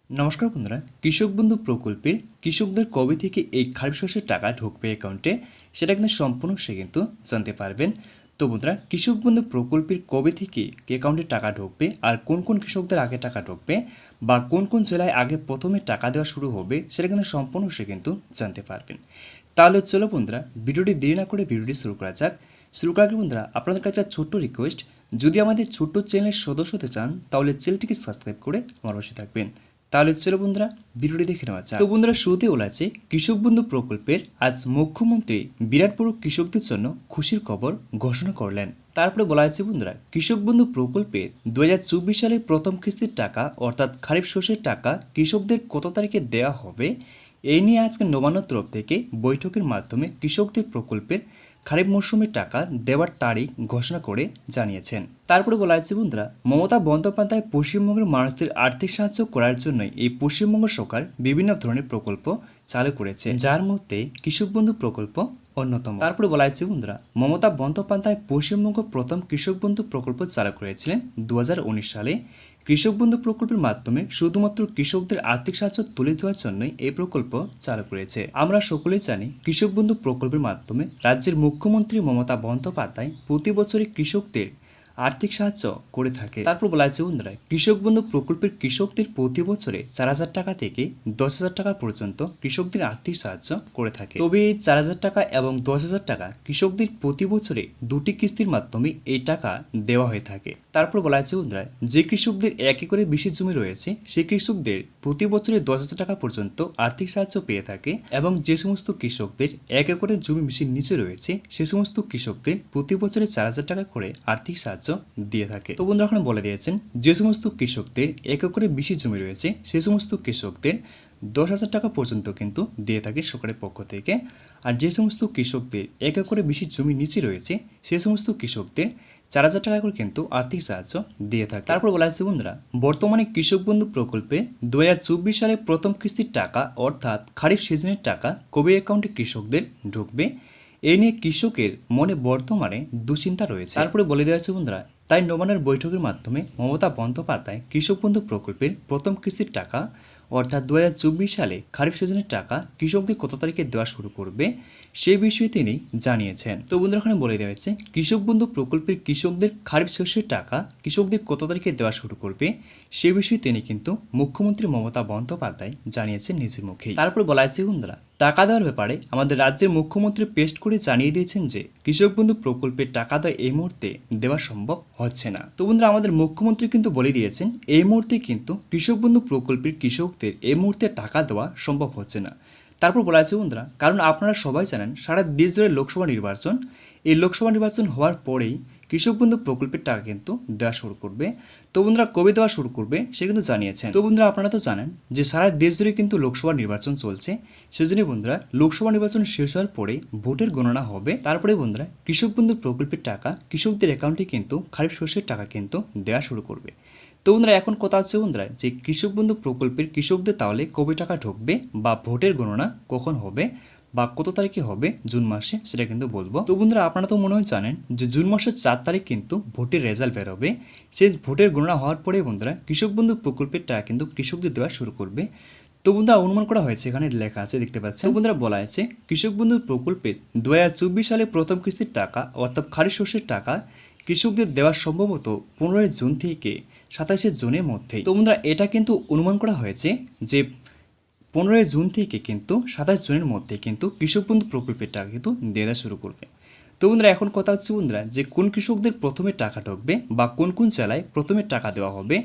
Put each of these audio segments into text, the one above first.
নমস্কার বন্ধুরা, কৃষক বন্ধু প্রকল্পের কৃষকদের কবে থেকে এই খারিফ শস্যের টাকা ঢুকবে অ্যাকাউন্টে সেটা কিন্তু সম্পূর্ণ সে কিন্তু জানতে পারবেন। তো বন্ধুরা, কৃষক বন্ধু প্রকল্পের কবে থেকে অ্যাকাউন্টে টাকা ঢুকবে আর কোন কোন কৃষকদের আগে টাকা ঢুকবে বা কোন কোন জেলায় আগে প্রথমে টাকা দেওয়া শুরু হবে সেটা কিন্তু সম্পূর্ণ সে কিন্তু জানতে পারবেন। তাহলে চলো বন্ধুরা, ভিডিওটি দেরি না করে ভিডিওটি শুরু করা যাক। শুরু করার আগে বন্ধুরা, আপনাদের কাছে একটা ছোট্ট রিকোয়েস্ট, যদি আমাদের ছোট্ট চ্যানেলের সদস্য হতে চান তাহলে চ্যানেলটিকে সাবস্ক্রাইব করে আমার পাশে থাকবেন। তাহলে চলো বন্ধুরা, ভিডিওটি দেখে নেওয়া যাক। তো বন্ধুরা, শুরুতে বলা আছে কৃষক বন্ধু প্রকল্পের আজ মুখ্যমন্ত্রী বিরাট বড় কৃষকদের জন্য খুশির খবর ঘোষণা করলেন। তারপরে বলা আছে বন্ধুরা, কৃষক বন্ধু প্রকল্পের 2024 সালে প্রথম কিস্তির টাকা অর্থাৎ খারিফ শস্যের টাকা কৃষকদের কত তারিখে দেওয়া হবে এই নিয়ে আজকে নবান্ন তরফ থেকে বৈঠকের মাধ্যমে কৃষকদের প্রকল্পের খারিফ মৌসুমের টাকা দেওয়ার তারিখ ঘোষণা করে জানিয়েছেন। তারপরে বলা হয়েছে বন্ধুরা, মমতা বন্দ্যোপাধ্যায় পশ্চিমবঙ্গের মানুষদের আর্থিক সাহায্য করার জন্য এই পশ্চিমবঙ্গ সরকার বিভিন্ন ধরনের প্রকল্প চালু করেছে, যার মধ্যে কৃষক বন্ধু প্রকল্প অন্যতম। তারপরে বলা হয়েছে বন্ধুরা, মমতা বন্দ্যোপাধ্যায় পশ্চিমবঙ্গ প্রথম কৃষক বন্ধু প্রকল্প চালু করেছিলেন 2019 সালে। কৃষক বন্ধু প্রকল্পের মাধ্যমে শুধুমাত্র কৃষকদের আর্থিক সাহায্য তুলে দেওয়ার জন্যই এই প্রকল্প চালু করেছে। আমরা সকলেই জানি, কৃষক বন্ধু প্রকল্পের মাধ্যমে রাজ্যের মুখ্যমন্ত্রী মমতা বন্দ্যোপাধ্যায় প্রতি বছরই কৃষকদের আর্থিক সাহায্য করে থাকে। তারপর বলা হয়েছে বন্ধুরা, কৃষক বন্ধু প্রকল্পের কৃষকদের প্রতি বছরে 4,000 টাকা থেকে 10,000 টাকা পর্যন্ত কৃষকদের আর্থিক সাহায্য করে থাকে। তবে এই 4,000 টাকা এবং 10,000 টাকা কৃষকদের প্রতি বছরে দুটি কিস্তির মাধ্যমে এই টাকা দেওয়া হয়ে থাকে। তারপর বলা হয়েছে বন্ধুরা, যে কৃষকদের 1 একরের বেশি জমি রয়েছে সেই কৃষকদের প্রতি বছরে 10,000 টাকা পর্যন্ত আর্থিক সাহায্য পেয়ে থাকে, এবং যে সমস্ত কৃষকদের 1 একরের জমি বেশির নিচে রয়েছে সে সমস্ত কৃষকদের প্রতি বছরে 4,000 টাকা করে আর্থিক সাহায্য দিয়ে থাকে। তো বন্ধুরা, এখন বলে দিয়েছেন যে সমস্ত কৃষকদের 1 একরের বেশি জমি রয়েছে সেই সমস্ত কৃষকদের 10,000 টাকা পর্যন্ত কিন্তু দিয়ে থাকে সরকারের পক্ষ থেকে, আর যে সমস্ত কৃষকদের 1 একরের বেশি জমি নিচে রয়েছে সেই সমস্ত কৃষকদের 4,000 টাকা করে কিন্তু আর্থিক সাহায্য দিয়ে থাকে। তারপর বলা হচ্ছে বন্ধুরা, বর্তমানে কৃষক বন্ধু প্রকল্পে 2024 সালে প্রথম কিস্তির টাকা অর্থাৎ খারিফ সিজনের টাকা কবে অ্যাকাউন্টে কৃষকদের ঢুকবে এ নিয়ে কৃষকের মনে বর্তমানে দুশ্চিন্তা রয়েছে। তারপরে বলে দেওয়া হচ্ছে বন্ধুরা, তাই নবান্নের বৈঠকের মাধ্যমে মমতা বন্দ্যোপাধ্যায় কৃষক বন্ধু প্রকল্পের প্রথম কিস্তির টাকা অর্থাৎ 2024 সালে খারিফ সিজনের টাকা কৃষকদের কত তারিখে দেওয়া শুরু করবে সে বিষয়ে তিনি জানিয়েছেন। তো বন্ধুরা, এখানে বলে দেওয়া হয়েছে কৃষক বন্ধু প্রকল্পের কৃষকদের খারিফ শস্যের টাকা কৃষকদের কত তারিখে দেওয়া শুরু করবে সে বিষয়ে তিনি কিন্তু মুখ্যমন্ত্রী মমতা বন্দ্যোপাধ্যায় জানিয়েছেন নিজের মুখেই। তারপর বলা হয়েছে বন্ধুরা, টাকা দেওয়ার ব্যাপারে আমাদের রাজ্যের মুখ্যমন্ত্রী পেস্ট করে জানিয়ে দিয়েছেন যে কৃষক বন্ধু প্রকল্পের টাকা দেওয়া এই মুহূর্তে দেওয়া সম্ভব হচ্ছে না। তো বন্ধুরা, আমাদের মুখ্যমন্ত্রী কিন্তু বলে দিয়েছেন এই মুহূর্তে কিন্তু কৃষক বন্ধু প্রকল্পের কৃষকদের এই মুহূর্তে টাকা দেওয়া সম্ভব হচ্ছে না। তারপর বলা আছে বন্ধুরা, কারণ আপনারা সবাই জানেন সারা দেশ জুড়ে লোকসভা নির্বাচন, এই লোকসভা নির্বাচন হওয়ার পরেই কৃষক বন্ধু প্রকল্পের টাকা কিন্তু দেওয়া শুরু করবে। তো বন্ধুরা, কবে দেওয়া শুরু করবে সে কিন্তু জানিয়েছেন। তো বন্ধুরা, আপনারা তো জানেন যে সারা দেশ জুড়ে কিন্তু লোকসভা নির্বাচন চলছে, সেজন্য বন্ধুরা লোকসভা নির্বাচন শেষ হওয়ার পরে ভোটের গণনা হবে, তারপরে বন্ধুরা কৃষক বন্ধু প্রকল্পের টাকা কৃষকদের অ্যাকাউন্টে কিন্তু খারিফ শস্যের টাকা কিন্তু দেওয়া শুরু করবে। তো বন্ধুরা, এখন কথা হচ্ছে বন্ধুরা যে কৃষক বন্ধু প্রকল্পের কৃষকদের তাহলে কবে টাকা ঢুকবে বা ভোটের গণনা কখন হবে বা কত তারিখে হবে জুন মাসে সেটা কিন্তু বলবো। তো বন্ধুরা, আপনারা তো মনে হয় জানেন যে জুন মাসের 4 তারিখ কিন্তু ভোটের রেজাল্ট বেরোবে। সেই ভোটের গণনা হওয়ার পরে বন্ধুরা কৃষক বন্ধু প্রকল্পের টাকা কিন্তু কৃষকদের দেওয়া শুরু করবে। তো বন্ধুরা, অনুমান করা হয়েছে, এখানে লেখা আছে দেখতে পাচ্ছেন। তো বন্ধুরা, বলা আছে কৃষক বন্ধু প্রকল্পের 2024 সালে প্রথম কিস্তির টাকা অর্থাৎ খারিফ শস্যের টাকা কৃষকদের দেওয়া সম্ভবত 15 জুন থেকে 27 জুনের মধ্যেই। তো বন্ধুরা, এটা কিন্তু অনুমান করা হয়েছে যে 15 জুন থেকে কিন্তু 27 জুনের মধ্যে কিন্তু কৃষক বন্ধু প্রকল্পের টাকা কিন্তু দেওয়া শুরু করবে। তো বন্ধুরা, এখন কথা হচ্ছে বন্ধুরা যে কোন কৃষকদের প্রথমে টাকা ঢুকবে বা কোন কোন জেলায় প্রথমে টাকা দেওয়া হবে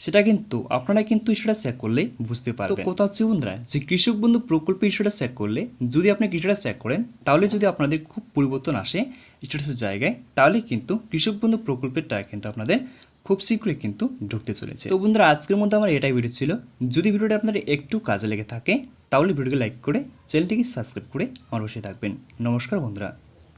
সেটা কিন্তু আপনারা কিন্তু সেটা চেক করলেই বুঝতে পারবেন। তো কথা হচ্ছে বন্ধুরা যে কৃষক বন্ধু প্রকল্পের সেটা চেক করলে যদি আপনি কিছুটা চেক করেন তাহলে যদি আপনাদের খুব পরিবর্তন আসে স্ট্যাটাসের জায়গায় তাহলে কিন্তু কৃষক বন্ধু প্রকল্পের টাকা কিন্তু আপনাদের খুব শীঘ্রই কিন্তু ঢুকতে চলেছে। তো বন্ধুরা, আজকের মধ্যে আমার এটাই ভিডিও ছিল। যদি ভিডিওটা আপনাদের একটু কাজে লেগে থাকে তাহলে ভিডিওকে লাইক করে চ্যানেলটিকে সাবস্ক্রাইব করে আমার পাশে থাকবেন। নমস্কার বন্ধুরা।